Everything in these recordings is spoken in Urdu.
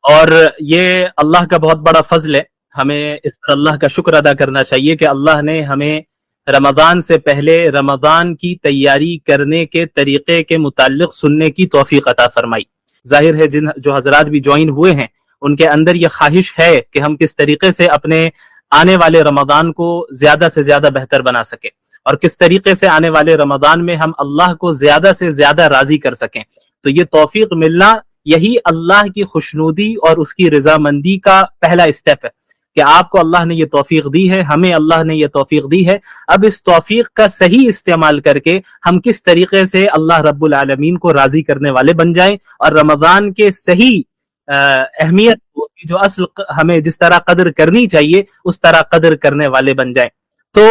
اور یہ اللہ کا بہت بڑا فضل ہے، ہمیں اس پر اللہ کا شکر ادا کرنا چاہیے کہ اللہ نے ہمیں رمضان سے پہلے رمضان کی تیاری کرنے کے طریقے کے متعلق سننے کی توفیق عطا فرمائی۔ ظاہر ہے جو حضرات بھی جوائن ہوئے ہیں ان کے اندر یہ خواہش ہے کہ ہم کس طریقے سے اپنے آنے والے رمضان کو زیادہ سے زیادہ بہتر بنا سکیں، اور کس طریقے سے آنے والے رمضان میں ہم اللہ کو زیادہ سے زیادہ راضی کر سکیں۔ تو یہ توفیق ملنا، یہی اللہ کی خوشنودی اور اس کی رضامندی کا پہلا اسٹیپ ہے کہ آپ کو اللہ نے یہ توفیق دی ہے، ہمیں اللہ نے یہ توفیق دی ہے۔ اب اس توفیق کا صحیح استعمال کر کے ہم کس طریقے سے اللہ رب العالمین کو راضی کرنے والے بن جائیں، اور رمضان کے صحیح اہمیت، اس کی جو اصل ہمیں جس طرح قدر کرنی چاہیے اس طرح قدر کرنے والے بن جائیں۔ تو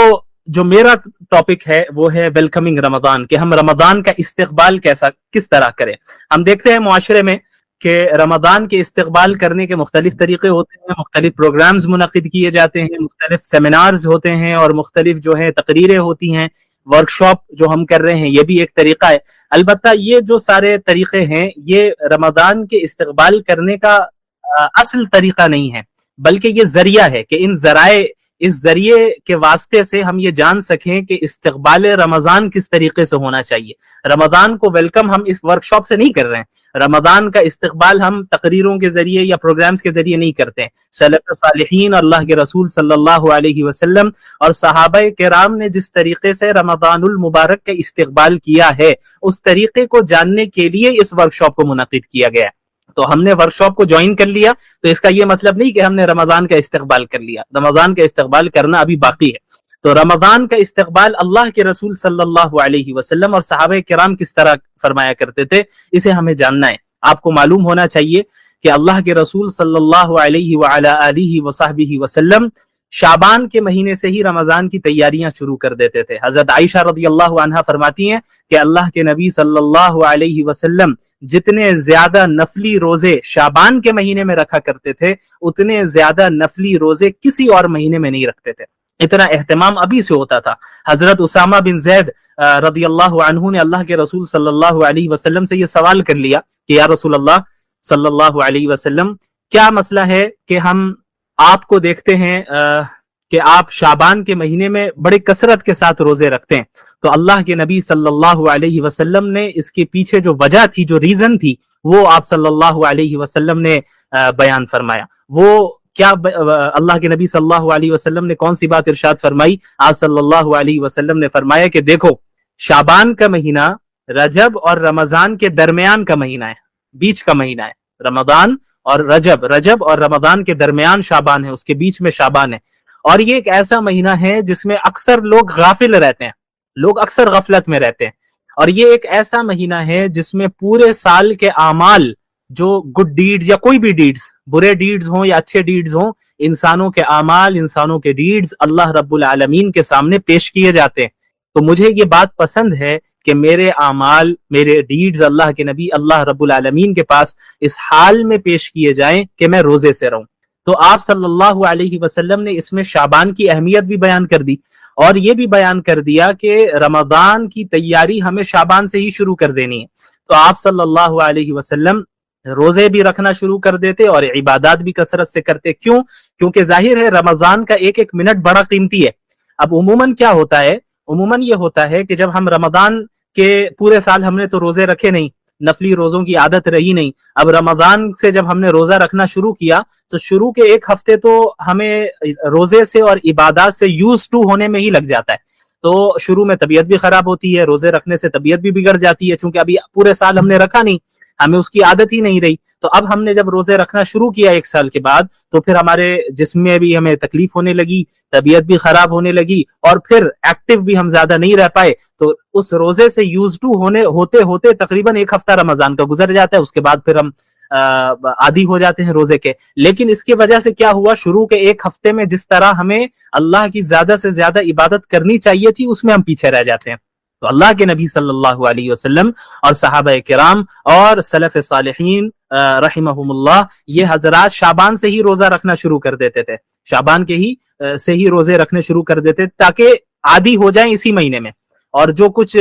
جو میرا ٹاپک ہے وہ ہے ویلکمنگ رمضان، کہ ہم رمضان کا استقبال کس طرح کریں۔ ہم دیکھتے ہیں معاشرے میں کہ رمضان کے استقبال کرنے کے مختلف طریقے ہوتے ہیں، مختلف پروگرامز منعقد کیے جاتے ہیں، مختلف سیمینارز ہوتے ہیں، اور مختلف جو ہے تقریریں ہوتی ہیں، ورکشاپ جو ہم کر رہے ہیں، یہ بھی ایک طریقہ ہے۔ البتہ یہ جو سارے طریقے ہیں یہ رمضان کے استقبال کرنے کا اصل طریقہ نہیں ہے، بلکہ یہ ذریعہ ہے کہ اس ذریعے کے واسطے سے ہم یہ جان سکیں کہ استقبال رمضان کس طریقے سے ہونا چاہیے۔ رمضان کو ویلکم ہم اس ورکشاپ سے نہیں کر رہے ہیں، رمضان کا استقبال ہم تقریروں کے ذریعے یا پروگرامز کے ذریعے نہیں کرتے ہیں۔ سلف صالحین، اللہ کے رسول صلی اللہ علیہ وسلم اور صحابہ کرام نے جس طریقے سے رمضان المبارک کا استقبال کیا ہے، اس طریقے کو جاننے کے لیے اس ورکشاپ کو منعقد کیا گیا ہے۔ تو ہم نے ورکشاپ کو جوائن کر لیا تو اس کا یہ مطلب نہیں کہ ہم نے رمضان کا استقبال کر لیا، رمضان کا استقبال کرنا ابھی باقی ہے۔ تو رمضان کا استقبال اللہ کے رسول صلی اللہ علیہ وسلم اور صحابہ کرام کس طرح فرمایا کرتے تھے، اسے ہمیں جاننا ہے۔ آپ کو معلوم ہونا چاہیے کہ اللہ کے رسول صلی اللہ علیہ وعلی آلہ وصحبہ وسلم شعبان کے مہینے سے ہی رمضان کی تیاریاں شروع کر دیتے تھے۔ حضرت عائشہ رضی اللہ عنہا فرماتی ہیں کہ اللہ کے نبی صلی اللہ علیہ وسلم جتنے زیادہ نفلی روزے شعبان کے مہینے میں رکھا کرتے تھے، اتنے زیادہ نفلی روزے کسی اور مہینے میں نہیں رکھتے تھے۔ اتنا اہتمام ابھی سے ہوتا تھا۔ حضرت اسامہ بن زید رضی اللہ عنہ نے اللہ کے رسول صلی اللہ علیہ وسلم سے یہ سوال کر لیا کہ یا رسول اللہ صلی اللہ علیہ وسلم، کیا مسئلہ ہے کہ ہم آپ کو دیکھتے ہیں کہ آپ شعبان کے مہینے میں بڑی کثرت کے ساتھ روزے رکھتے ہیں؟ تو اللہ کے نبی صلی اللہ علیہ وسلم نے اس کے پیچھے جو وجہ تھی، جو ریزن تھی، وہ آپ صلی اللہ علیہ وسلم نے بیان فرمایا۔ وہ کیا اللہ کے نبی صلی اللہ علیہ وسلم نے کون سی بات ارشاد فرمائی؟ آپ صلی اللہ علیہ وسلم نے فرمایا کہ دیکھو، شعبان کا مہینہ رجب اور رمضان کے درمیان کا مہینہ ہے، بیچ کا مہینہ ہے۔ رمضان اور رجب اور رمضان کے درمیان شعبان ہے، اس کے بیچ میں شعبان ہے، اور یہ ایک ایسا مہینہ ہے جس میں اکثر لوگ غافل رہتے ہیں، لوگ اکثر غفلت میں رہتے ہیں، اور یہ ایک ایسا مہینہ ہے جس میں پورے سال کے اعمال، جو گڈ ڈیڈز یا کوئی بھی ڈیڈز، برے ڈیڈز ہوں یا اچھے ڈیڈز ہوں، انسانوں کے اعمال، انسانوں کے ڈیڈز اللہ رب العالمین کے سامنے پیش کیے جاتے ہیں۔ تو مجھے یہ بات پسند ہے کہ میرے اعمال، میرے ڈیڈز اللہ کے نبی اللہ رب العالمین کے پاس اس حال میں پیش کیے جائیں کہ میں روزے سے رہوں۔ تو آپ صلی اللہ علیہ وسلم نے اس میں شعبان کی اہمیت بھی بیان کر دی، اور یہ بھی بیان کر دیا کہ رمضان کی تیاری ہمیں شعبان سے ہی شروع کر دینی ہے۔ تو آپ صلی اللہ علیہ وسلم روزے بھی رکھنا شروع کر دیتے اور عبادات بھی کثرت سے کرتے۔ کیوں؟ کیونکہ ظاہر ہے رمضان کا ایک ایک منٹ بڑا قیمتی ہے۔ اب عموماً کیا ہوتا ہے؟ عموماً یہ ہوتا ہے کہ جب ہم رمضان کے پورے سال ہم نے تو روزے رکھے نہیں، نفلی روزوں کی عادت رہی نہیں، اب رمضان سے جب ہم نے روزہ رکھنا شروع کیا تو شروع کے ایک ہفتے تو ہمیں روزے سے اور عبادات سے یوز ٹو ہونے میں ہی لگ جاتا ہے۔ تو شروع میں طبیعت بھی خراب ہوتی ہے، روزے رکھنے سے طبیعت بھی بگڑ جاتی ہے، چونکہ ابھی پورے سال ہم نے رکھا نہیں، ہمیں اس کی عادت ہی نہیں رہی۔ تو اب ہم نے جب روزے رکھنا شروع کیا ایک سال کے بعد، تو پھر ہمارے جسم میں بھی ہمیں تکلیف ہونے لگی، طبیعت بھی خراب ہونے لگی، اور پھر ایکٹیو بھی ہم زیادہ نہیں رہ پائے۔ تو اس روزے سے یوز ٹو ہوتے ہوتے تقریباً ایک ہفتہ رمضان کا گزر جاتا ہے، اس کے بعد پھر ہم عادی ہو جاتے ہیں روزے کے۔ لیکن اس کی وجہ سے کیا ہوا؟ شروع کے ایک ہفتے میں جس طرح ہمیں اللہ کی زیادہ سے زیادہ عبادت کرنی چاہیے تھی، اس میں ہم پیچھے رہ جاتے ہیں۔ تو اللہ کے نبی صلی اللہ علیہ وسلم اور صحابہ کرام اور سلف صالحین رحمہم اللہ، یہ حضرات شعبان سے ہی روزہ رکھنا شروع کر دیتے تھے، شعبان کے ہی سے ہی روزے رکھنے شروع کر دیتے تاکہ عادی ہو جائیں اسی مہینے میں۔ اور جو کچھ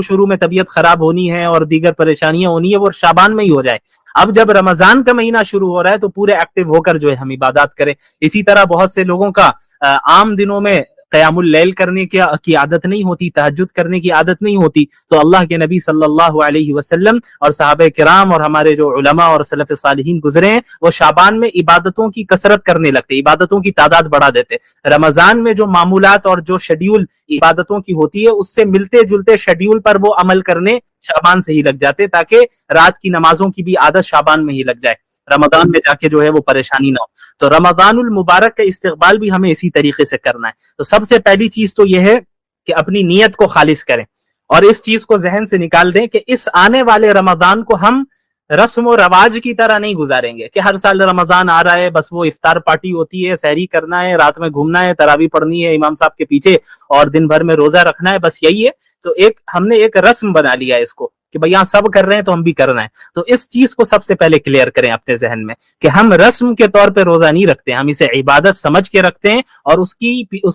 شروع میں طبیعت خراب ہونی ہے اور دیگر پریشانیاں ہونی ہے وہ شعبان میں ہی ہو جائے. اب جب رمضان کا مہینہ شروع ہو رہا ہے تو پورے ایکٹیو ہو کر جو ہے ہم عبادات کریں. اسی طرح بہت سے لوگوں کا عام دنوں میں قیام اللیل کرنے کی عادت نہیں ہوتی، تہجد کرنے کی عادت نہیں ہوتی، تو اللہ کے نبی صلی اللہ علیہ وسلم اور صحابہ کرام اور ہمارے جو علماء اور سلف صالحین گزرے ہیں وہ شعبان میں عبادتوں کی کثرت کرنے لگتے، عبادتوں کی تعداد بڑھا دیتے. رمضان میں جو معمولات اور جو شیڈیول عبادتوں کی ہوتی ہے اس سے ملتے جلتے شیڈیول پر وہ عمل کرنے شعبان سے ہی لگ جاتے، تاکہ رات کی نمازوں کی بھی عادت شعبان میں ہی لگ جائے، رمضان میں جا کے جو ہے وہ پریشانی نہ ہو. تو رمضان المبارک کا استقبال بھی ہمیں اسی طریقے سے کرنا ہے. تو سب سے پہلی چیز تو یہ ہے کہ اپنی نیت کو خالص کریں اور اس چیز کو ذہن سے نکال دیں کہ اس آنے والے رمضان کو ہم رسم و رواج کی طرح نہیں گزاریں گے کہ ہر سال رمضان آ رہا ہے بس وہ افطار پارٹی ہوتی ہے، سحری کرنا ہے، رات میں گھومنا ہے، تراویح پڑھنی ہے امام صاحب کے پیچھے اور دن بھر میں روزہ رکھنا ہے، بس یہی ہے. تو ہم نے ایک رسم بنا لیا ہے اس کو کہ بھئی یہاں سب کر رہے ہیں تو ہم بھی کرنا ہے. تو اس چیز کو سب سے پہلے کلیئر کریں اپنے ذہن میں کہ ہم رسم کے طور پہ روزہ نہیں رکھتے، ہم اسے عبادت سمجھ کے رکھتے ہیں اور اس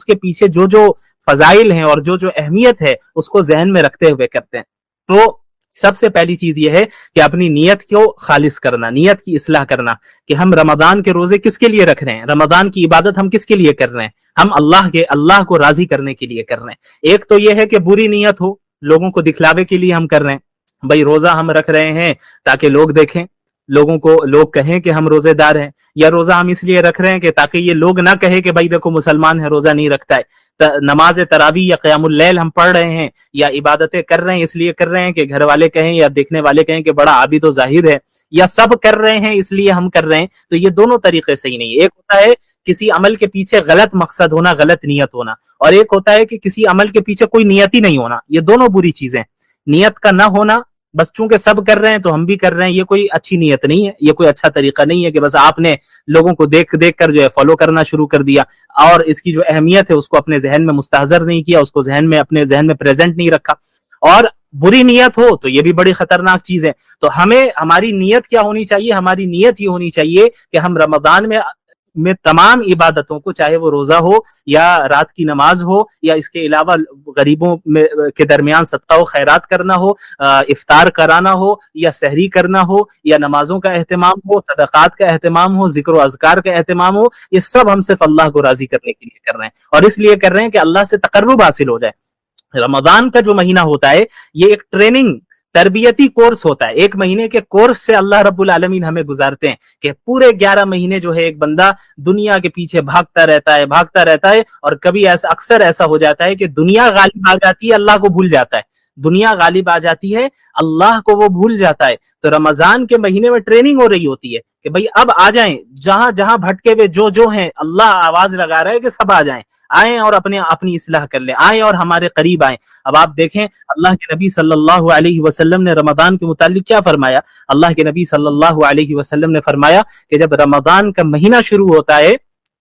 کے پیچھے جو فضائل ہیں اور جو اہمیت ہے اس کو ذہن میں رکھتے ہوئے کرتے ہیں. تو سب سے پہلی چیز یہ ہے کہ اپنی نیت کو خالص کرنا، نیت کی اصلاح کرنا کہ ہم رمضان کے روزے کس کے لیے رکھ رہے ہیں، رمضان کی عبادت ہم کس کے لیے کر رہے ہیں، ہم اللہ کو راضی کرنے کے لیے کر رہے ہیں. ایک تو یہ ہے کہ بری نیت ہو، لوگوں کو دکھلاوے کے لیے ہم کر رہے ہیں، بھائی روزہ ہم رکھ رہے ہیں تاکہ لوگ دیکھیں، لوگ کہیں کہ ہم روزے دار ہیں، یا روزہ ہم اس لیے رکھ رہے ہیں کہ تاکہ یہ لوگ نہ کہے کہ بھائی دیکھو مسلمان ہے روزہ نہیں رکھتا ہے. نماز تراویح یا قیام اللیل ہم پڑھ رہے ہیں یا عبادتیں کر رہے ہیں اس لیے کر رہے ہیں کہ گھر والے کہیں یا دیکھنے والے کہیں کہ بڑا عابد و زاہد ہے، یا سب کر رہے ہیں اس لیے ہم کر رہے ہیں. تو یہ دونوں طریقے صحیح نہیں. ایک ہوتا ہے کسی عمل کے پیچھے غلط مقصد ہونا، غلط نیت ہونا، اور ایک ہوتا ہے کہ کسی عمل کے پیچھے کوئی نیت ہی نہیں ہونا. یہ دونوں بری چیزیں. نیت کا نہ ہونا، بس چونکہ سب کر رہے ہیں تو ہم بھی کر رہے ہیں، یہ کوئی اچھی نیت نہیں ہے، یہ کوئی اچھا طریقہ نہیں ہے کہ بس آپ نے لوگوں کو دیکھ کر جو ہے فالو کرنا شروع کر دیا اور اس کی جو اہمیت ہے اس کو اپنے ذہن میں مستحضر نہیں کیا، اس کو اپنے ذہن میں پریزنٹ نہیں رکھا. اور بری نیت ہو تو یہ بھی بڑی خطرناک چیز ہے. تو ہماری نیت کیا ہونی چاہیے؟ ہماری نیت یہ ہونی چاہیے کہ ہم رمضان میں تمام عبادتوں کو، چاہے وہ روزہ ہو یا رات کی نماز ہو یا اس کے علاوہ غریبوں کے درمیان صدقہ و خیرات کرنا ہو، افطار کرانا ہو یا سحری کرنا ہو یا نمازوں کا اہتمام ہو، صدقات کا اہتمام ہو، ذکر و اذکار کا اہتمام ہو، یہ سب ہم صرف اللہ کو راضی کرنے کے لیے کر رہے ہیں اور اس لیے کر رہے ہیں کہ اللہ سے تقرب حاصل ہو جائے. رمضان کا جو مہینہ ہوتا ہے یہ ایک ٹریننگ، تربیتی کورس ہوتا ہے. ایک مہینے کے کورس سے اللہ رب العالمین ہمیں گزارتے ہیں کہ پورے 11 مہینے جو ہے ایک بندہ دنیا کے پیچھے بھاگتا رہتا ہے اور کبھی اکثر ایسا ہو جاتا ہے کہ دنیا غالب آ جاتی ہے، اللہ کو بھول جاتا ہے. دنیا غالب آ جاتی ہے، اللہ کو وہ بھول جاتا ہے. تو رمضان کے مہینے میں ٹریننگ ہو رہی ہوتی ہے کہ بھئی اب آ جائیں، جہاں بھٹکے ہوئے جو ہیں، اللہ آواز لگا رہا ہے کہ سب آئیں اور اپنی اصلاح کر لیں، آئیں اور ہمارے قریب آئیں. اب آپ دیکھیں اللہ کے نبی صلی اللہ علیہ وسلم نے رمضان کے متعلق کیا فرمایا. اللہ کے نبی صلی اللہ علیہ وسلم نے فرمایا کہ جب رمضان کا مہینہ شروع ہوتا ہے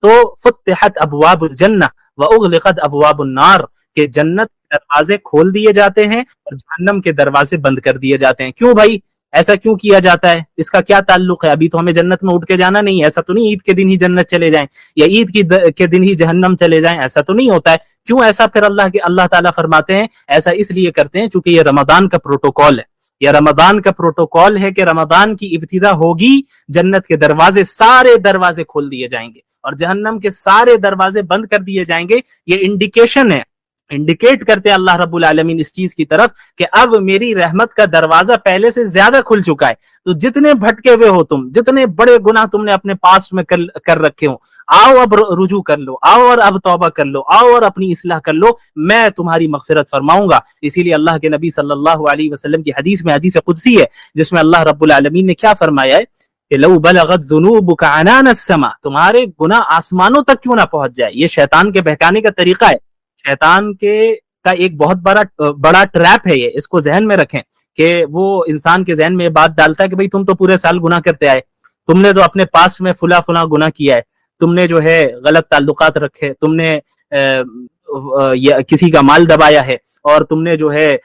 تو فتحت ابواب الجنہ واغلقت ابواب النار، کہ جنت کے دروازے کھول دیے جاتے ہیں اور جہنم کے دروازے بند کر دیے جاتے ہیں. کیوں بھائی ایسا کیوں کیا جاتا ہے؟ اس کا کیا تعلق ہے؟ ابھی تو ہمیں جنت میں اٹھ کے جانا نہیں ہے، ایسا تو نہیں عید کے دن ہی جنت چلے جائیں یا عید کے دن ہی جہنم چلے جائیں، ایسا تو نہیں ہوتا ہے. کیوں ایسا پھر اللہ تعالیٰ فرماتے ہیں ایسا اس لیے کرتے ہیں چونکہ یہ رمضان کا پروٹوکول ہے. یہ رمضان کا پروٹوکول ہے کہ رمضان کی ابتدا ہوگی، جنت کے سارے دروازے کھول دیے جائیں گے اور جہنم کے سارے دروازے بند کر دیے جائیں گے. یہ انڈیکیشن ہے، انڈیکیٹ کرتے ہیں اللہ رب العالمین اس چیز کی طرف کہ اب میری رحمت کا دروازہ پہلے سے زیادہ کھل چکا ہے. تو جتنے بھٹکے ہوئے ہو تم، جتنے بڑے گناہ تم نے اپنے پاسٹ میں کر رکھے ہوں، آؤ اب رجوع کر لو، آؤ اور اب توبہ کر لو، آؤ اور اپنی اصلاح کر لو، میں تمہاری مغفرت فرماؤں گا. اسی لیے اللہ کے نبی صلی اللہ علیہ وسلم کی حدیث میں، حدیث قدسی ہے، جس میں اللہ رب العالمین نے کیا فرمایا ہے کہ لو بلغت ذنوبک عنان السماء، تمہارے گناہ آسمانوں تک کیوں نہ پہنچ جائے. یہ شیطان کے بہکانے کا طریقہ ہے. شیطان کا ایک بہت بڑا ٹریپ ہے یہ، اس کو ذہن میں رکھیں کہ وہ انسان کے ذہن میں یہ بات ڈالتا ہے کہ بھئی تم تو پورے سال گناہ کرتے آئے، تم نے جو اپنے پاسٹ میں فلاں گناہ کیا ہے، تم نے جو ہے غلط تعلقات رکھے، تم نے کسی کا مال دبایا ہے، اور تم نے جو ہے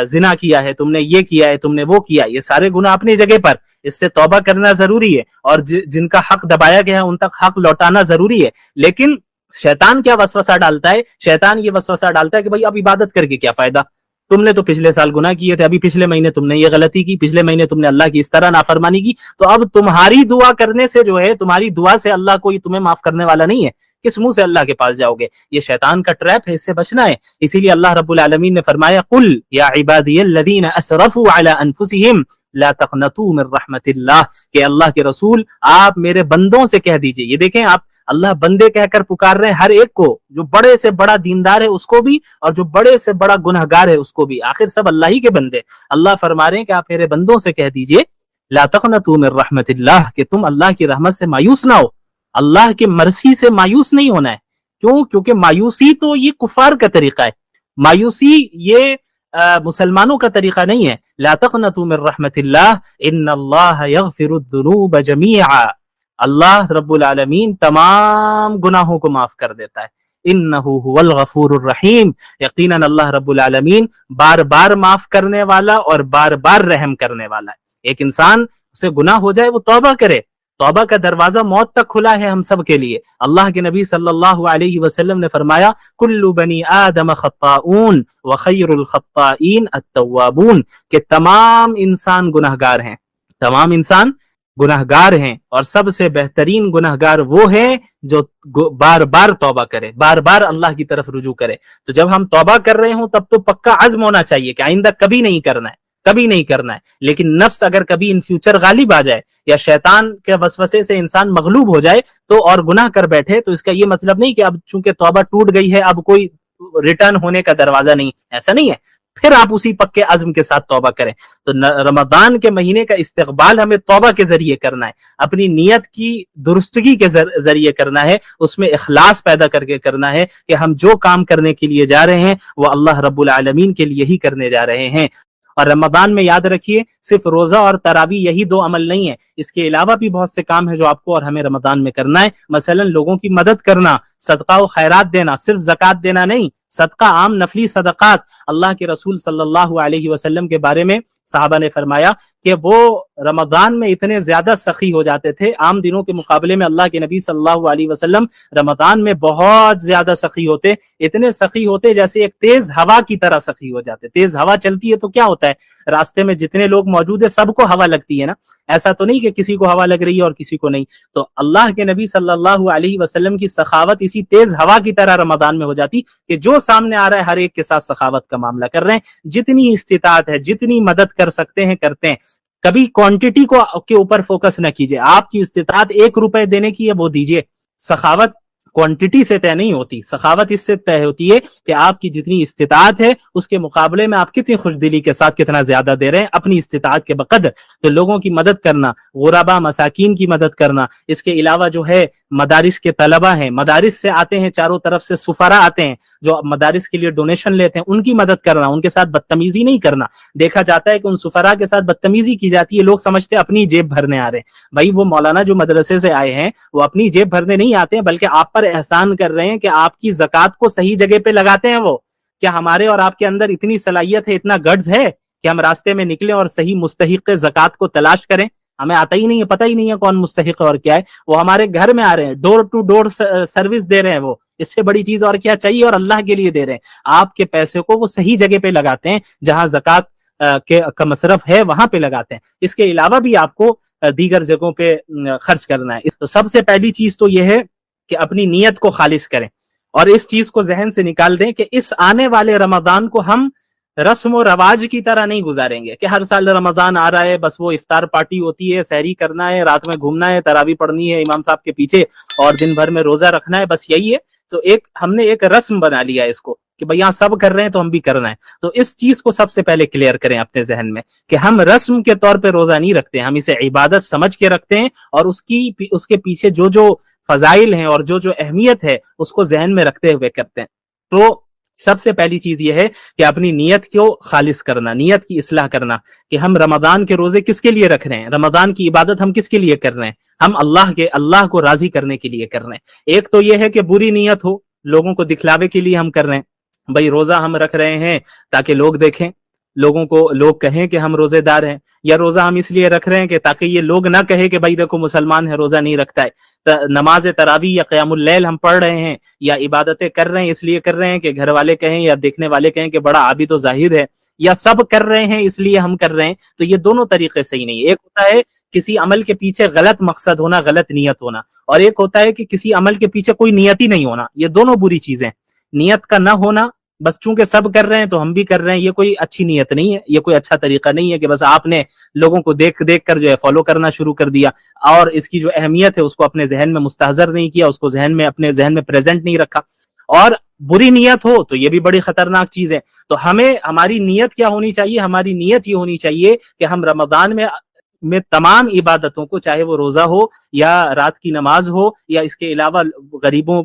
زنا کیا ہے، تم نے یہ کیا ہے، تم نے وہ کیا. یہ سارے گناہ اپنی جگہ پر، اس سے توبہ کرنا ضروری ہے اور جن کا حق دبایا گیا ہے ان تک حق لوٹانا ضروری ہے. لیکن شیطان کیا وسوسہ ڈالتا ہے؟ شیطان یہ وسوسہ ڈالتا ہے کہ بھئی اب عبادت کر کے کیا فائدہ، تم نے تو پچھلے سال گناہ کیے تھے، ابھی پچھلے مہینے تم نے یہ غلطی کی، پچھلے مہینے تم نے اللہ کی اس طرح نافرمانی کی، تو اب تمہاری دعا کرنے سے جو ہے، تمہاری دعا سے اللہ کوئی تمہیں معاف کرنے والا نہیں ہے، کس منہ سے اللہ کے پاس جاؤ گے؟ یہ شیطان کا ٹریپ ہے، اس سے بچنا ہے۔ اسی لیے اللہ رب العالمین نے فرمایا قل یا عبادی الذین اسرفوا علی انفسہم لا تقنطوا من رحمت اللہ، کہ اللہ کے رسول آپ میرے بندوں سے کہہ دیجئے۔ یہ دیکھیں آپ، اللہ بندے کہہ کر پکار رہے ہیں ہر ایک کو، جو بڑے سے بڑا دیندار ہے اس کو بھی، اور جو بڑے سے بڑا گنہگار ہے اس کو بھی، آخر سب اللہ ہی کے بندے۔ اللہ فرما رہے ہیں کہ آپ میرے بندوں سے کہہ دیجئے لا تقنطوا من رحمت اللہ، کہ تم اللہ کی رحمت سے مایوس نہ ہو، اللہ کے مرضی سے مایوس نہیں ہونا ہے۔ کیوں؟ کیونکہ مایوسی تو یہ کفار کا طریقہ ہے، مایوسی یہ مسلمانوں کا طریقہ نہیں ہے۔ لا تقنطوا من رحمت اللہ ان اللہ یغفر الذنوب جمیعا، اللہ رب العالمین تمام گناہوں کو معاف کر دیتا ہے۔ انہ هو الغفور الرحیم، یقیناً اللہ رب العالمین بار بار معاف کرنے والا اور بار بار رحم کرنے والا ہے۔ ایک انسان سے گناہ ہو جائے وہ توبہ کرے، توبہ کا دروازہ موت تک کھلا ہے ہم سب کے لیے۔ اللہ کے نبی صلی اللہ علیہ وسلم نے فرمایا کل بنی آدم خطاؤون وخیر الخطائین التوابون، کہ تمام انسان گناہگار ہیں، تمام انسان گناہگار ہیں، اور سب سے بہترین گناہگار وہ ہے جو بار بار توبہ کرے، بار بار اللہ کی طرف رجوع کرے۔ تو جب ہم توبہ کر رہے ہوں تب تو پکا عزم ہونا چاہیے کہ آئندہ کبھی نہیں کرنا ہے، کبھی نہیں کرنا ہے۔ لیکن نفس اگر کبھی ان فیوچر غالب آ جائے یا شیطان کے وسوسے سے انسان مغلوب ہو جائے تو اور گناہ کر بیٹھے، تو اس کا یہ مطلب نہیں کہ اب چونکہ توبہ ٹوٹ گئی ہے اب کوئی ریٹرن ہونے کا دروازہ نہیں، ایسا نہیں ہے۔ پھر آپ اسی پکے عزم کے ساتھ توبہ کریں۔ تو رمضان کے مہینے کا استقبال ہمیں توبہ کے ذریعے کرنا ہے، اپنی نیت کی درستگی کے ذریعے کرنا ہے، اس میں اخلاص پیدا کر کے کرنا ہے کہ ہم جو کام کرنے کے لیے جا رہے ہیں وہ اللہ رب العالمین کے لیے ہی کرنے جا رہے ہیں۔ اور رمضان میں یاد رکھیے صرف روزہ اور تراویح یہی دو عمل نہیں ہے، اس کے علاوہ بھی بہت سے کام ہیں جو آپ کو اور ہمیں رمضان میں کرنا ہے۔ مثلا لوگوں کی مدد کرنا، صدقہ و خیرات دینا، صرف زکوٰۃ دینا نہیں، صدقہ عام نفلی صدقات۔ اللہ کے رسول صلی اللہ علیہ وسلم کے بارے میں صحابہ نے فرمایا کہ وہ رمضان میں اتنے زیادہ سخی ہو جاتے تھے، عام دنوں کے مقابلے میں اللہ کے نبی صلی اللہ علیہ وسلم رمضان میں بہت زیادہ سخی ہوتے، اتنے سخی ہوتے جیسے ایک تیز ہوا کی طرح سخی ہو جاتے۔ تیز ہوا چلتی ہے تو کیا ہوتا ہے، راستے میں جتنے لوگ موجود ہیں سب کو ہوا لگتی ہے نا، ایسا تو نہیں کہ کسی کو ہوا لگ رہی ہے اور کسی کو نہیں۔ تو اللہ کے نبی صلی اللہ علیہ وسلم کی سخاوت اسی تیز ہوا کی طرح رمضان میں ہو جاتی کہ جو سامنے آ رہا ہے ہر ایک کے ساتھ سخاوت کا معاملہ کر رہے ہیں، جتنی استطاعت ہے، جتنی مدد کر سکتے ہیں کرتے ہیں۔ کبھی کوانٹٹی کو کے اوپر فوکس نہ کیجیے، آپ کی استطاعت 1 روپے دینے کی ہے وہ دیجیے۔ سخاوت کوانٹٹی سے طے نہیں ہوتی، سخاوت اس سے طے ہوتی ہے کہ آپ کی جتنی استطاعت ہے اس کے مقابلے میں آپ کتنی خوش دلی کے ساتھ کتنا زیادہ دے رہے ہیں اپنی استطاعت کے بقدر۔ تو لوگوں کی مدد کرنا، غربا مساکین کی مدد کرنا، اس کے علاوہ جو ہے مدارس کے طلبہ ہیں، مدارس سے آتے ہیں، چاروں طرف سے سفراء آتے ہیں جو مدارس کے لیے ڈونیشن لیتے ہیں، ان کی مدد کرنا، ان کے ساتھ بدتمیزی نہیں کرنا۔ دیکھا جاتا ہے کہ ان سفراء کے ساتھ بدتمیزی کی جاتی ہے، لوگ سمجھتے ہیں اپنی جیب بھرنے آ رہے ہیں۔ بھائی وہ مولانا جو مدرسے سے آئے ہیں وہ اپنی جیب بھرنے نہیں آتے ہیں، بلکہ آپ پر احسان کر رہے ہیں کہ آپ کی زکوٰۃ کو صحیح جگہ پہ لگاتے ہیں۔ وہ کیا ہمارے اور آپ کے اندر اتنی صلاحیت ہے، اتنا گٹس ہے کہ ہم راستے میں نکلیں اور صحیح مستحق زکوٰۃ کو تلاش کریں؟ ہمیں آتا ہی نہیں ہے، پتہ ہی نہیں ہے کون مستحق ہے اور کیا ہے۔ وہ ہمارے گھر میں آ رہے ہیں، ڈور ٹو ڈور سروس دے رہے ہیں، وہ اس سے بڑی چیز اور کیا چاہیے، اور اللہ کے لیے دے رہے ہیں۔ آپ کے پیسے کو وہ صحیح جگہ پہ لگاتے ہیں، جہاں زکوٰۃ کا مصرف ہے وہاں پہ لگاتے ہیں۔ اس کے علاوہ بھی آپ کو دیگر جگہوں پہ خرچ کرنا ہے۔ تو سب سے پہلی چیز تو یہ ہے کہ اپنی نیت کو خالص کریں، اور اس چیز کو ذہن سے نکال دیں کہ اس آنے والے رمضان کو ہم رسم و رواج کی طرح نہیں گزاریں گے کہ ہر سال رمضان آ رہا ہے، بس وہ افطار پارٹی ہوتی ہے، سحری کرنا ہے، رات میں گھومنا ہے، تراویح پڑھنی ہے امام صاحب کے پیچھے اور دن بھر میں روزہ رکھنا ہے، بس یہی ہے۔ تو ہم نے ایک رسم بنا لیا ہے اس کو کہ بھئی یہاں سب کر رہے ہیں تو ہم بھی کرنا ہے۔ تو اس چیز کو سب سے پہلے کلیئر کریں اپنے ذہن میں کہ ہم رسم کے طور پہ روزہ نہیں رکھتے، ہم اسے عبادت سمجھ کے رکھتے ہیں، اور اس کے پیچھے جو فضائل ہیں اور جو اہمیت ہے اس کو ذہن میں رکھتے ہوئے کرتے ہیں۔ تو سب سے پہلی چیز یہ ہے کہ اپنی نیت کو خالص کرنا، نیت کی اصلاح کرنا کہ ہم رمضان کے روزے کس کے لیے رکھ رہے ہیں، رمضان کی عبادت ہم کس کے لیے کر رہے ہیں، ہم اللہ کو راضی کرنے کے لیے کر رہے ہیں۔ ایک تو یہ ہے کہ بری نیت ہو، لوگوں کو دکھلاوے کے لیے ہم کر رہے ہیں، بھئی روزہ ہم رکھ رہے ہیں تاکہ لوگ دیکھیں، لوگ کہیں کہ ہم روزے دار ہیں، یا روزہ ہم اس لیے رکھ رہے ہیں کہ تاکہ یہ لوگ نہ کہے کہ بھائی دیکھو مسلمان ہے روزہ نہیں رکھتا ہے، نماز تراویح یا قیام اللیل ہم پڑھ رہے ہیں یا عبادتیں کر رہے ہیں اس لیے کر رہے ہیں کہ گھر والے کہیں یا دیکھنے والے کہیں کہ بڑا عابد و زاہد ہے، یا سب کر رہے ہیں اس لیے ہم کر رہے ہیں، تو یہ دونوں طریقے صحیح نہیں۔ ایک ہوتا ہے کسی عمل کے پیچھے غلط مقصد ہونا، غلط نیت ہونا، اور ایک ہوتا ہے کہ کسی عمل کے پیچھے کوئی نیت ہی نہیں ہونا۔ یہ دونوں بری چیزیں، نیت کا نہ ہونا، بس چونکہ سب کر رہے ہیں تو ہم بھی کر رہے ہیں، یہ کوئی اچھی نیت نہیں ہے، یہ کوئی اچھا طریقہ نہیں ہے کہ بس آپ نے لوگوں کو دیکھ کر جو ہے فالو کرنا شروع کر دیا، اور اس کی جو اہمیت ہے اس کو اپنے ذہن میں مستحضر نہیں کیا، اس کو اپنے ذہن میں پریزنٹ نہیں رکھا، اور بری نیت ہو تو یہ بھی بڑی خطرناک چیز ہے۔ تو ہماری نیت کیا ہونی چاہیے؟ ہماری نیت یہ ہونی چاہیے کہ ہم رمضان میں تمام عبادتوں کو، چاہے وہ روزہ ہو یا رات کی نماز ہو یا اس کے علاوہ غریبوں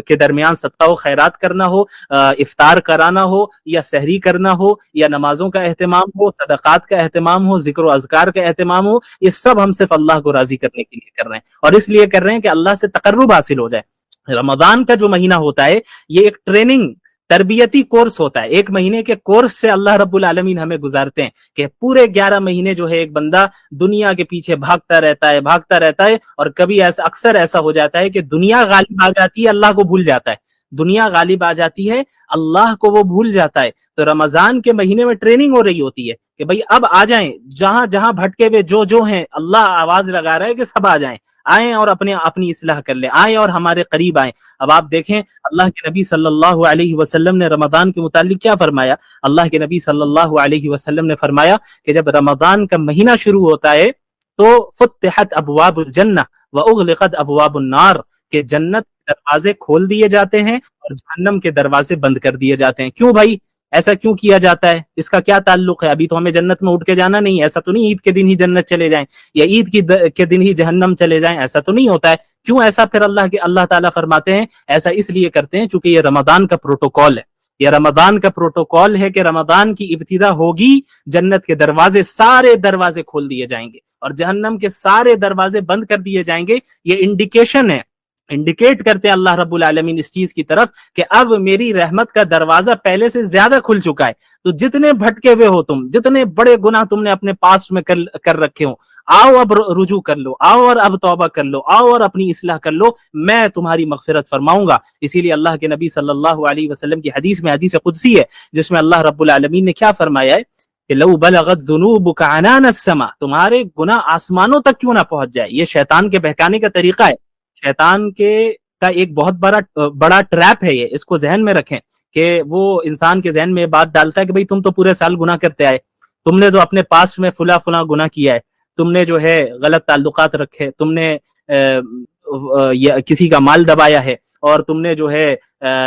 کے درمیان صدقہ و خیرات کرنا ہو، افطار کرانا ہو یا سحری کرنا ہو یا نمازوں کا اہتمام ہو، صدقات کا اہتمام ہو، ذکر و اذکار کا اہتمام ہو، یہ سب ہم صرف اللہ کو راضی کرنے کے لیے کر رہے ہیں، اور اس لیے کر رہے ہیں کہ اللہ سے تقرب حاصل ہو جائے۔ رمضان کا جو مہینہ ہوتا ہے یہ ایک ٹریننگ، تربیتی کورس ہوتا ہے، ایک مہینے کے کورس سے اللہ رب العالمین ہمیں گزارتے ہیں کہ پورے 11 مہینے جو ہے ایک بندہ دنیا کے پیچھے بھاگتا رہتا ہے، اور کبھی اکثر ایسا ہو جاتا ہے کہ دنیا غالب آ جاتی ہے، اللہ کو بھول جاتا ہے، دنیا غالب آ جاتی ہے، اللہ کو وہ بھول جاتا ہے۔ تو رمضان کے مہینے میں ٹریننگ ہو رہی ہوتی ہے کہ بھئی اب آ جائیں، جہاں بھٹکے ہوئے جو ہیں، اللہ آواز لگا رہا ہے کہ سب آئیں اور اپنی اصلاح کر لیں، آئیں اور ہمارے قریب آئیں۔ اب آپ دیکھیں اللہ کے نبی صلی اللہ علیہ وسلم نے رمضان کے متعلق کیا فرمایا؟ اللہ کے نبی صلی اللہ علیہ وسلم نے فرمایا کہ جب رمضان کا مہینہ شروع ہوتا ہے تو فتحت ابواب الجنہ واغلقت ابواب النار، کہ جنت کے دروازے کھول دیے جاتے ہیں اور جہنم کے دروازے بند کر دیے جاتے ہیں۔ کیوں بھائی ایسا کیوں کیا جاتا ہے؟ اس کا کیا تعلق ہے؟ ابھی تو ہمیں جنت میں اٹھ کے جانا نہیں ہے، ایسا تو نہیں عید کے دن ہی جنت چلے جائیں یا عید کے دن ہی جہنم چلے جائیں، ایسا تو نہیں ہوتا ہے۔ کیوں ایسا پھر اللہ تعالیٰ فرماتے ہیں؟ ایسا اس لیے کرتے ہیں چونکہ یہ رمضان کا پروٹوکول ہے، یہ رمضان کا پروٹوکول ہے کہ رمضان کی ابتدا ہوگی، جنت کے سارے دروازے کھول دیے جائیں گے اور جہنم کے سارے دروازے بند کر دیے جائیں گے۔ یہ انڈیکیشن ہے، انڈیکیٹ کرتے ہیں اللہ رب العالمین اس چیز کی طرف کہ اب میری رحمت کا دروازہ پہلے سے زیادہ کھل چکا ہے۔ تو جتنے بھٹکے ہوئے ہو تم، جتنے بڑے گناہ تم نے اپنے پاسٹ میں کر رکھے ہوں، آؤ اب رجوع کر لو، آؤ اور اب توبہ کر لو، آؤ اور اپنی اصلاح کر لو، میں تمہاری مغفرت فرماؤں گا۔ اسی لیے اللہ کے نبی صلی اللہ علیہ وسلم کی حدیث میں، حدیث قدسی ہے، جس میں اللہ رب العالمین نے کیا فرمایا ہے کہ لو بلغت ذنوبک عنان السماء، تمہارے گناہ آسمانوں تک کیوں نہ پہنچ جائے۔ یہ شیطان کے بہکانے کا طریقہ ہے، شیطان کا ایک بہت بڑا ٹریپ ہے یہ، اس کو ذہن میں رکھیں کہ وہ انسان کے ذہن میں بات ڈالتا ہے کہ بھئی تم تو پورے سال گناہ کرتے آئے، تم نے جو اپنے پاسٹ میں فلاں گناہ کیا ہے، تم نے جو ہے غلط تعلقات رکھے، تم نے کسی کا مال دبایا ہے، اور تم نے جو ہے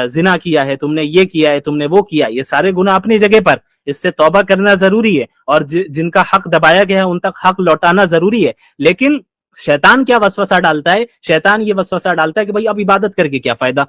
زنا کیا ہے، تم نے یہ کیا ہے، تم نے وہ کیا، یہ سارے گناہ اپنی جگہ پر، اس سے توبہ کرنا ضروری ہے، اور جن کا حق دبایا گیا ہے ان تک حق لوٹانا ضروری ہے۔ لیکن شیطان کیا وسوسہ ڈالتا ہے؟ شیطان یہ وسوسہ ڈالتا ہے کہ بھائی اب عبادت کر کے کیا فائدہ،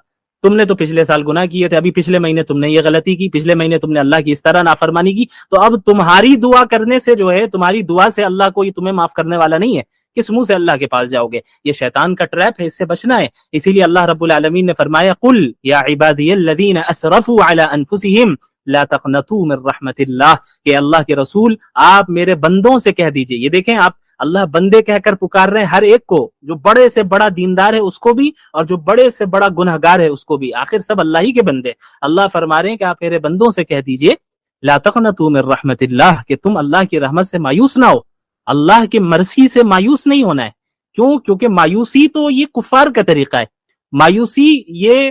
تم نے تو پچھلے سال گناہ کیے تھے، ابھی پچھلے مہینے تم نے یہ غلطی کی، پچھلے مہینے تم نے اللہ کی اس طرح نافرمانی کی، تو اب تمہاری دعا کرنے سے جو ہے، تمہاری دعا سے اللہ کو تمہیں معاف کرنے والا نہیں ہے، کس منہ سے اللہ کے پاس جاؤ گے؟ یہ شیطان کا ٹریپ ہے، اس سے بچنا ہے۔ اسی لیے اللہ رب العالمین نے فرمایا قل یا عبادی الذین اسرفوا علی انفسہم لا تقنطوا من رحمت اللہ، کہ اللہ کے رسول آپ میرے بندوں سے کہہ دیجئے۔ یہ دیکھیں آپ، اللہ بندے کہہ کر پکار رہے ہیں ہر ایک کو، جو بڑے سے بڑا دیندار ہے اس کو بھی، اور جو بڑے سے بڑا گنہگار ہے اس کو بھی، آخر سب اللہ ہی کے بندے۔ اللہ فرما رہے ہیں کہ آپ میرے بندوں سے کہہ دیجئے لا تقنطوا من رحمت اللہ، کہ تم اللہ کی رحمت سے مایوس نہ ہو، اللہ کی مرضی سے مایوس نہیں ہونا ہے۔ کیوں؟ کیونکہ مایوسی تو یہ کفار کا طریقہ ہے، مایوسی یہ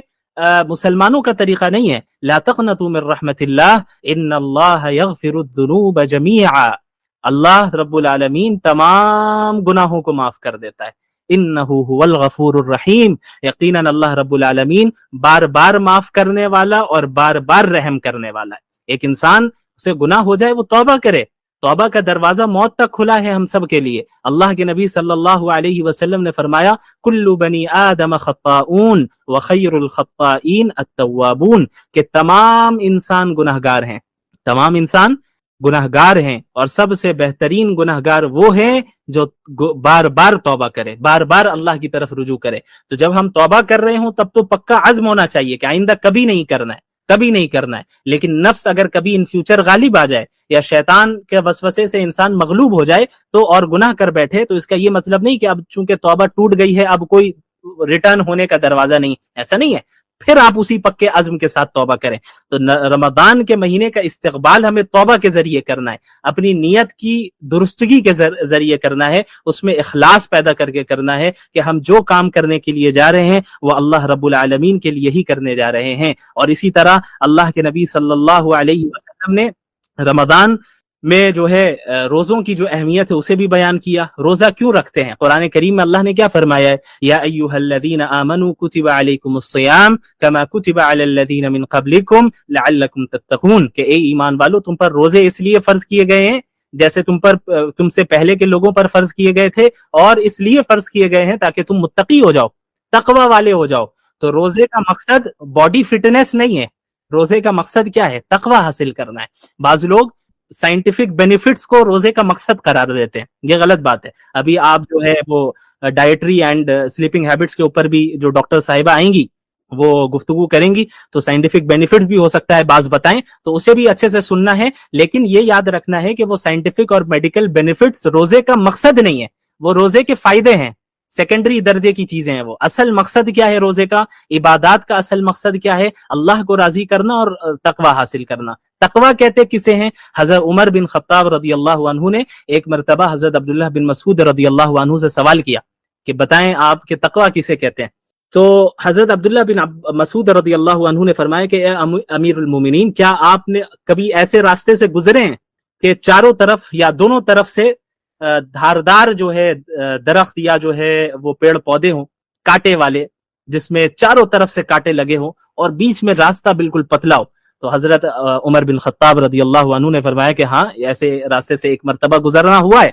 مسلمانوں کا طریقہ نہیں ہے۔ لا تقنطوا من رحمت اللہ ان اللہ یغفر الذنوب جميعا، اللہ رب العالمین تمام گناہوں کو معاف کر دیتا ہے۔ انہ هو الغفور الرحیم، یقیناً اللہ رب العالمین بار بار معاف کرنے والا اور بار بار رحم کرنے والا ہے۔ ایک انسان سے گناہ ہو جائے وہ توبہ کرے، توبہ کا دروازہ موت تک کھلا ہے ہم سب کے لیے۔ اللہ کے نبی صلی اللہ علیہ وسلم نے فرمایا کل بنی آدم خطاؤن وخیر الخطائین التوابون، کہ تمام انسان گناہگار ہیں، تمام انسان گناہگار ہیں، اور سب سے بہترین گناہگار وہ ہیں جو بار بار توبہ کرے، بار بار اللہ کی طرف رجوع کرے۔ تو جب ہم توبہ کر رہے ہوں تب تو پکا عزم ہونا چاہیے کہ آئندہ کبھی نہیں کرنا ہے، کبھی نہیں کرنا ہے۔ لیکن نفس اگر کبھی ان فیوچر غالب آ جائے یا شیطان کے وسوسے سے انسان مغلوب ہو جائے تو اور گناہ کر بیٹھے تو اس کا یہ مطلب نہیں کہ اب چونکہ توبہ ٹوٹ گئی ہے اب کوئی ریٹرن ہونے کا دروازہ نہیں، ایسا نہیں ہے، پھر آپ اسی پکے عزم کے ساتھ توبہ کریں۔ تو رمضان کے مہینے کا استقبال ہمیں توبہ کے ذریعے کرنا ہے، اپنی نیت کی درستگی کے ذریعے کرنا ہے، اس میں اخلاص پیدا کر کے کرنا ہے کہ ہم جو کام کرنے کے لیے جا رہے ہیں وہ اللہ رب العالمین کے لیے ہی کرنے جا رہے ہیں۔ اور اسی طرح اللہ کے نبی صلی اللہ علیہ وسلم نے رمضان میں جو ہے روزوں کی جو اہمیت ہے اسے بھی بیان کیا۔ روزہ کیوں رکھتے ہیں؟ قرآن کریم میں اللہ نے کیا فرمایا ہے؟ یا ایھا الذین آمنوا کتب علیکم الصیام کما کتب علی الذین من قبلکم لعلکم تتقون، کہ اے ایمان والو تم پر روزے اس لیے فرض کیے گئے ہیں جیسے تم سے پہلے کے لوگوں پر فرض کیے گئے تھے، اور اس لیے فرض کیے گئے ہیں تاکہ تم متقی ہو جاؤ، تقوی والے ہو جاؤ۔ تو روزے کا مقصد باڈی فٹنس نہیں ہے، روزے کا مقصد کیا ہے؟ تقوی حاصل کرنا ہے۔ بعض لوگ سائنٹیفک بینیفٹس کو روزے کا مقصد قرار دیتے ہیں، یہ غلط بات ہے۔ ابھی آپ جو ہے وہ ڈائٹری اینڈ سلیپنگ ہیبٹس کے اوپر بھی جو ڈاکٹر صاحبہ آئیں گی وہ گفتگو کریں گی، تو سائنٹیفک بینیفٹ بھی ہو سکتا ہے بعض بتائیں، تو اسے بھی اچھے سے سننا ہے، لیکن یہ یاد رکھنا ہے کہ وہ سائنٹیفک اور میڈیکل بینیفٹس روزے کا مقصد نہیں ہے، وہ روزے کے فائدے ہیں، سیکنڈری درجے کی چیزیں ہیں۔ وہ اصل مقصد کیا ہے روزے کا؟ عبادات کا اصل مقصد کیا ہے؟ اللہ کو راضی کرنا اور تقوی حاصل کرنا۔ تقوی کہتے کسے ہیں؟ حضرت عمر بن خطاب رضی اللہ عنہ نے ایک مرتبہ حضرت عبداللہ بن مسعود رضی اللہ عنہ سے سوال کیا کہ بتائیں آپ کے تقوی کسے کہتے ہیں؟ تو حضرت عبداللہ بن مسعود رضی اللہ عنہ نے فرمایا کہ اے امیر المومنین، کیا آپ نے کبھی ایسے راستے سے گزرے ہیں کہ چاروں طرف یا دونوں طرف سے دھاردار جو ہے درخت یا جو ہے وہ پیڑ پودے ہوں کانٹے والے، جس میں چاروں طرف سے کانٹے لگے ہوں اور بیچ میں راستہ بالکل پتلا ہو؟ تو حضرت عمر بن خطاب رضی اللہ عنہ نے فرمایا کہ ہاں، ایسے راستے سے ایک مرتبہ گزرنا ہوا ہے۔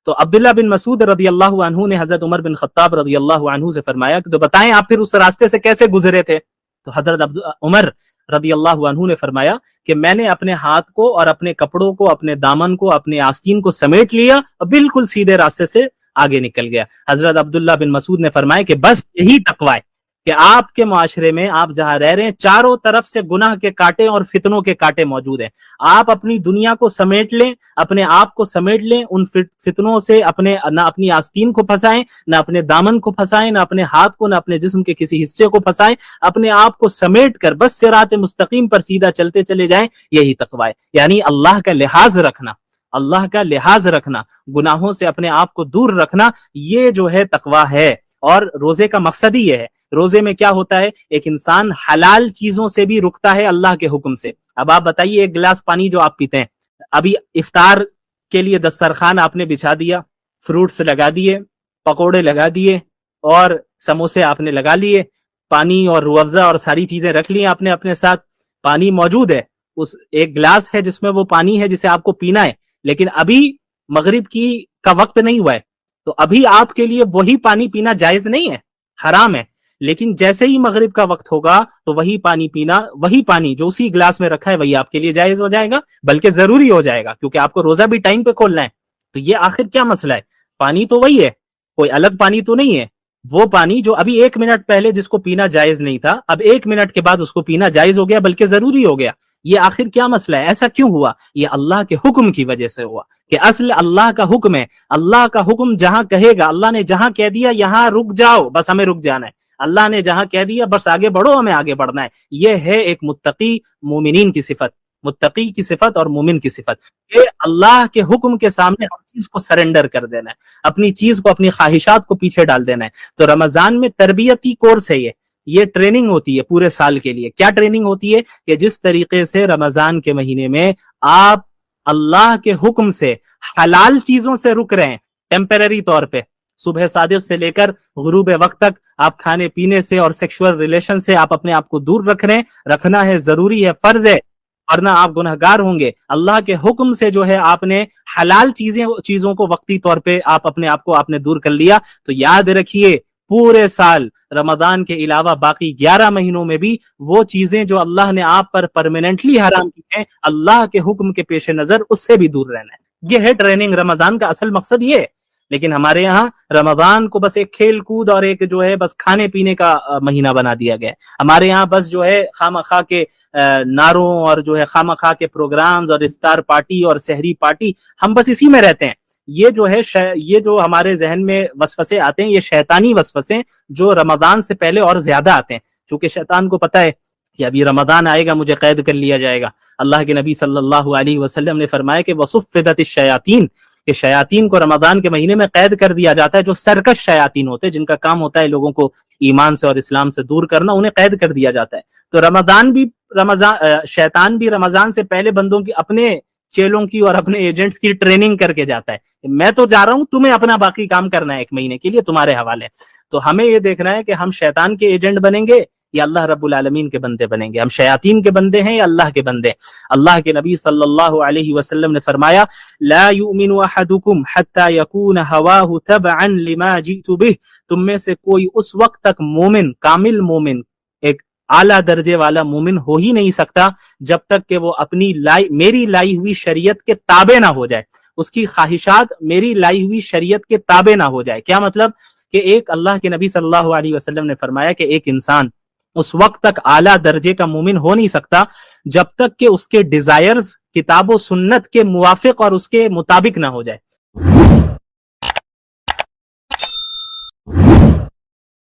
تو عبداللہ بن مسعود رضی اللہ عنہ نے حضرت عمر بن خطاب رضی اللہ عنہ سے فرمایا کہ تو بتائیں آپ پھر اس راستے سے کیسے گزرے تھے؟ تو حضرت عمر رضی اللہ عنہ نے فرمایا کہ میں نے اپنے ہاتھ کو اور اپنے کپڑوں کو، اپنے دامن کو، اپنے آستین کو سمیٹ لیا اور بالکل سیدھے راستے سے آگے نکل گیا۔ حضرت عبداللہ بن مسعود نے فرمایا کہ بس یہی تقوی ہے کہ آپ کے معاشرے میں آپ جہاں رہ رہے ہیں چاروں طرف سے گناہ کے کانٹے اور فتنوں کے کانٹے موجود ہیں، آپ اپنی دنیا کو سمیٹ لیں، اپنے آپ کو سمیٹ لیں، ان فتنوں سے نہ اپنی آستین کو پھنسائیں، نہ اپنے دامن کو پھنسائیں، نہ اپنے ہاتھ کو، نہ اپنے جسم کے کسی حصے کو پھنسائیں، اپنے آپ کو سمیٹ کر بس صراط مستقیم پر سیدھا چلتے چلے جائیں، یہی تقوی ہے۔ یعنی اللہ کا لحاظ رکھنا، اللہ کا لحاظ رکھنا، گناہوں سے اپنے آپ کو دور رکھنا، یہ جو ہے تقوی ہے۔ اور روزے کا مقصد ہی یہ ہے۔ روزے میں کیا ہوتا ہے؟ ایک انسان حلال چیزوں سے بھی رکتا ہے اللہ کے حکم سے۔ اب آپ بتائیے ایک گلاس پانی جو آپ پیتے ہیں، ابھی افطار کے لیے دسترخوان آپ نے بچھا دیا، فروٹس لگا دیے، پکوڑے لگا دیے اور سموسے آپ نے لگا لیے، پانی اور روح افزا اور ساری چیزیں رکھ لی آپ نے اپنے ساتھ، پانی موجود ہے، اس ایک گلاس ہے جس میں وہ پانی ہے جسے آپ کو پینا ہے، لیکن ابھی مغرب کا وقت نہیں ہوا ہے، تو ابھی آپ کے لیے وہی پانی پینا جائز نہیں ہے، حرام ہے۔ لیکن جیسے ہی مغرب کا وقت ہوگا تو وہی پانی پینا، وہی پانی جو اسی گلاس میں رکھا ہے وہی آپ کے لیے جائز ہو جائے گا، بلکہ ضروری ہو جائے گا، کیونکہ آپ کو روزہ بھی ٹائم پہ کھولنا ہے۔ تو یہ آخر کیا مسئلہ ہے؟ پانی تو وہی ہے، کوئی الگ پانی تو نہیں ہے، وہ پانی جو ابھی 1 منٹ پہلے جس کو پینا جائز نہیں تھا، اب 1 منٹ کے بعد اس کو پینا جائز ہو گیا، بلکہ ضروری ہو گیا۔ یہ آخر کیا مسئلہ ہے؟ ایسا کیوں ہوا؟ یہ اللہ کے حکم کی وجہ سے ہوا، کہ اصل اللہ کا حکم ہے، اللہ کا حکم جہاں کہے گا، اللہ نے جہاں کہہ دیا یہاں رک جاؤ، بس ہمیں رک جانا ہے، اللہ نے جہاں کہہ دیا بس آگے بڑھو، ہمیں آگے بڑھنا ہے۔ یہ ہے ایک متقی مومنین کی صفت، متقی کی صفت اور مومن کی صفت، کہ اللہ کے حکم کے سامنے ہر چیز کو سرنڈر کر دینا ہے، اپنی چیز کو، اپنی خواہشات کو پیچھے ڈال دینا ہے۔ تو رمضان میں تربیتی کورس ہے، یہ ٹریننگ ہوتی ہے پورے سال کے لیے۔ کیا ٹریننگ ہوتی ہے؟ کہ جس طریقے سے رمضان کے مہینے میں آپ اللہ کے حکم سے حلال چیزوں سے رک رہے ہیں ٹیمپرری طور پہ، صبح صادق سے لے کر غروب وقت تک آپ کھانے پینے سے اور سیکشول ریلیشن سے آپ اپنے آپ کو دور رکھ رہے ہیں، رکھنا ہے، ضروری ہے، فرض ہے، ورنہ آپ گنہگار ہوں گے۔ اللہ کے حکم سے جو ہے آپ نے حلال چیزوں کو وقتی طور پہ آپ اپنے آپ کو آپ نے دور کر لیا، تو یاد رکھیے پورے سال رمضان کے علاوہ باقی 11 مہینوں میں بھی وہ چیزیں جو اللہ نے آپ پر پرماننٹلی حرام کی ہیں، اللہ کے حکم کے پیش نظر اس سے بھی دور رہنا ہے۔ یہ ہے ٹریننگ، رمضان کا اصل مقصد یہ ہے۔ لیکن ہمارے یہاں رمضان کو بس ایک کھیل کود اور ایک جو ہے بس کھانے پینے کا مہینہ بنا دیا گیا ہے. ہمارے یہاں بس جو ہے خواہ خواہ کے نعروں اور جو ہے خواہ خواہ کے پروگرامز اور افطار پارٹی اور سحری پارٹی، ہم بس اسی میں رہتے ہیں. یہ جو ہے یہ جو ہمارے ذہن میں وسوسے آتے ہیں، یہ شیطانی وسوسے جو رمضان سے پہلے اور زیادہ آتے ہیں، چونکہ شیطان کو پتہ ہے کہ ابھی رمضان آئے گا، مجھے قید کر لیا جائے گا. اللہ کے نبی صلی اللہ علیہ وسلم نے فرمایا کہ وصفدت الشیاطین، کہ شیاطین کو رمضان کے مہینے میں قید کر دیا جاتا ہے. جو سرکش شیاطین ہوتے ہیں، جن کا کام ہوتا ہے لوگوں کو ایمان سے اور اسلام سے دور کرنا، انہیں قید کر دیا جاتا ہے. تو شیطان بھی رمضان سے پہلے بندوں کی اپنے چیلوں کی اور اپنے ایجنٹس کی ٹریننگ کر کے جاتا ہے. میں تو جا رہا ہوں، تمہیں اپنا باقی کام کرنا ہے، ایک مہینے کے لیے تمہارے حوالے. تو ہمیں یہ دیکھنا ہے کہ ہم شیطان کے ایجنٹ بنیں گے یا اللہ رب العالمین کے بندے بنیں گے. ہم شیاطین کے بندے ہیں یا اللہ کے بندے. اللہ کے نبی صلی اللہ علیہ وسلم نے فرمایا لا یؤمن احدکم حتی یکون ہواہ تبعا لما جئت بہ، تم میں سے کوئی اس وقت تک مومن، کامل مومن، ایک اعلیٰ درجے والا مومن ہو ہی نہیں سکتا جب تک کہ وہ اپنی میری لائی ہوئی شریعت کے تابع نہ ہو جائے. اس کی خواہشات میری لائی ہوئی شریعت کے تابع نہ ہو جائے. کیا مطلب؟ کہ ایک اللہ کے نبی صلی اللہ علیہ وسلم نے فرمایا کہ ایک انسان اس وقت تک اعلیٰ درجے کا مومن ہو نہیں سکتا جب تک کہ اس کے ڈیزائرز کتاب و سنت کے موافق اور اس کے مطابق نہ ہو جائے.